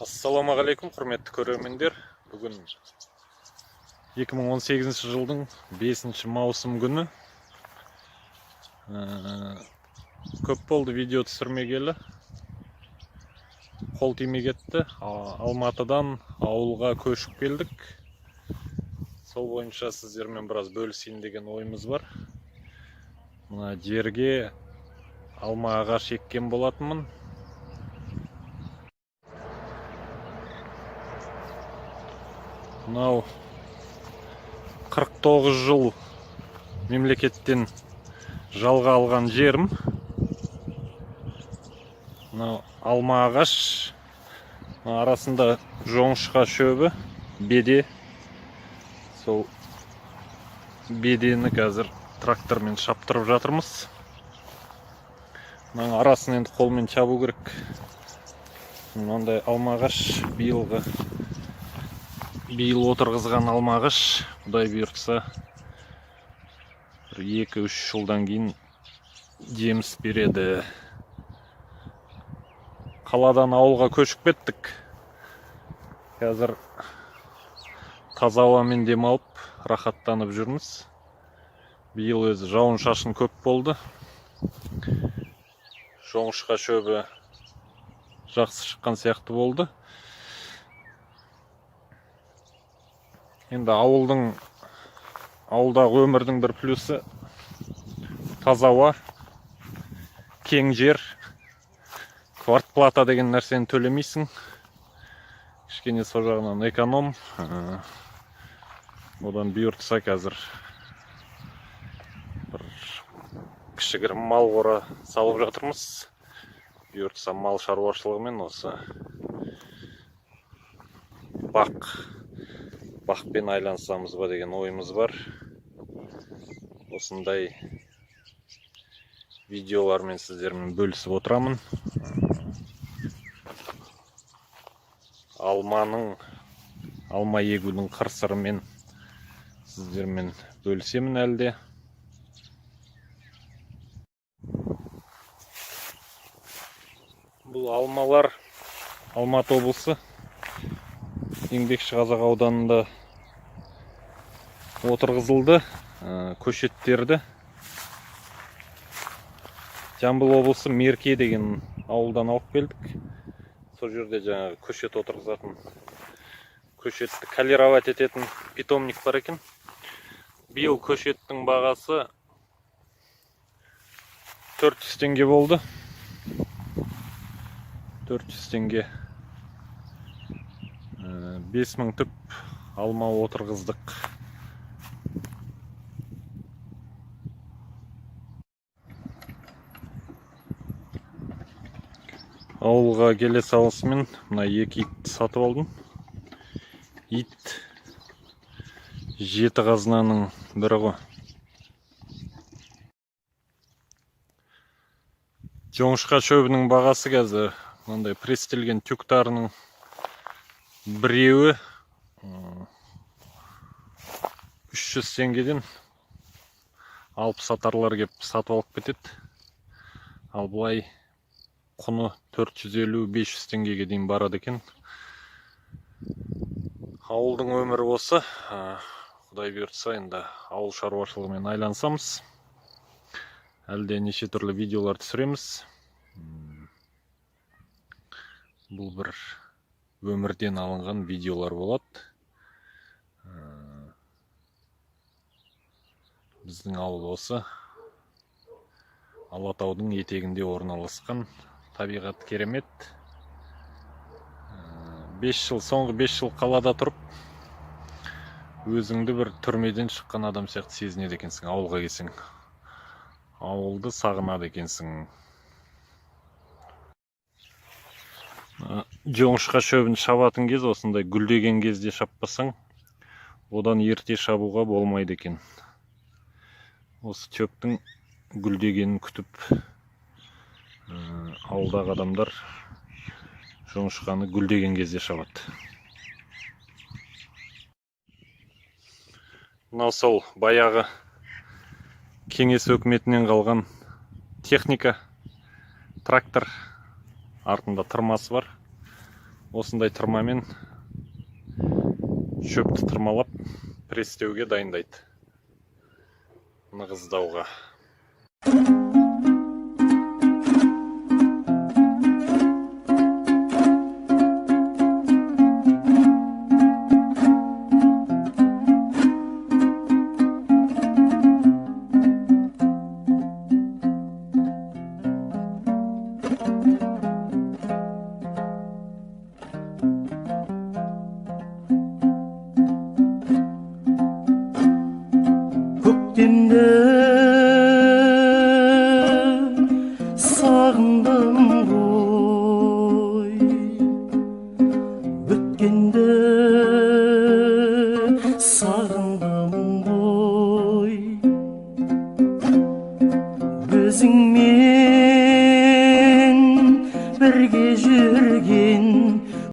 Ассалаумағалейкум, құрметті көрермендер. Бүгін 2018 жылдың 5 маусым күні. Көп болды видео түсірмегелі. Қол тимей кетті. Алматыдан ауылға көшіп келдік. Сол бойынша сіздермен біраз бөлісейін деген ойымыз бар. Мына жерге алма ағаш еккен болатынмын. Мынау 49 жыл мемлекеттен жалға алған жерім. Мынау алма ағаш, арасында жоңышқа шөбі, беде. Сол бедені қазір трактормен шаптырып жатырмыз. Мынаның арасын енді қолмен чабу керек. Мынандай алма ағаш биыл отырғызған алма ағаш, Құдай бұйыртса 2-3 жылдан кейін жеміс береді. Қаладан ауылға көшіп кеттік. Қазір таза ауамен демалып, рахаттанып жүрміз. Биыл өзі жауын шашын көп болды. Жоңышқа шөбі жақсы шыққан сияқты болды. Енді ауылдағы өмірдің бір плюсы таза ауа, кең жер, квартплата деген нәрсені төлемейсің. Кішкене сол жағынан эконом. Одан бұйыртса қазір бір кішігірім мал қора салып жатырмыз. Бұйыртса мал шаруашылығымен осы бақпен айлансамыз ба деген ойымыз бар. Осындай видеолармен сіздермен бөлісіп отырамын. Алма егудің қыр-сырымен сіздермен бөлісемін әлде. Бұл алмалар Алматы облысы Еңбекшіқазақ ауданында отырғызылды. Көшеттерді Жамбыл облысы Мерке деген ауылдан алып келдік. Сол жерде жаңағы көшет отырғызатын, көшетті калировать ететін питомник бар екен. Биыл көшеттің бағасы 400 теңге болды. 400 теңге. 5000 түп алма отырғыздық. Ауылға келе салысымен мына 2 ит сатып алдым. Ит 7 қазынаның бірі ғой. Жоңышқа шөбінің бағасы қазір мынандай престелген тюктарының біреуі 300 теңгеден алып сатарлар кеп сатып алып кетеді. Ал бұлай құны 450-500 теңгеге дейін барады екен. Ауылдың өмірі осы. Құдай бұйыртса енді ауыл шаруашылығымен айлансамыз. Әлде неше түрлі видеолар түсіреміз. Бұл бір өмірден алынған видеолар болады. Біздің ауыл осы. Алатаудың етегінде орналасқан. Табиғат керемет. Соңғы 5 жыл қалада тұрып, өзіңді бір түрмеден шыққан адам сияқты сезінеді екенсің. Ауылға келсең, ауылды сағынады екенсің. Жоңышқа шөбін шабатын кез осындай гүлдеген кезде шаппасаң, одан ерте шабуға болмайды екен. Осы шөптің гүлдегенін күтіп, ауылдағы адамдар жоңышқаны гүлдеген кезде шабады. Мынау сол баяғы кеңес өкіметінен қалған техника, трактор, артында тырмасы бар. осындай тырмамен шөпті тырмалап престеуге дайындайды, нығыздауға.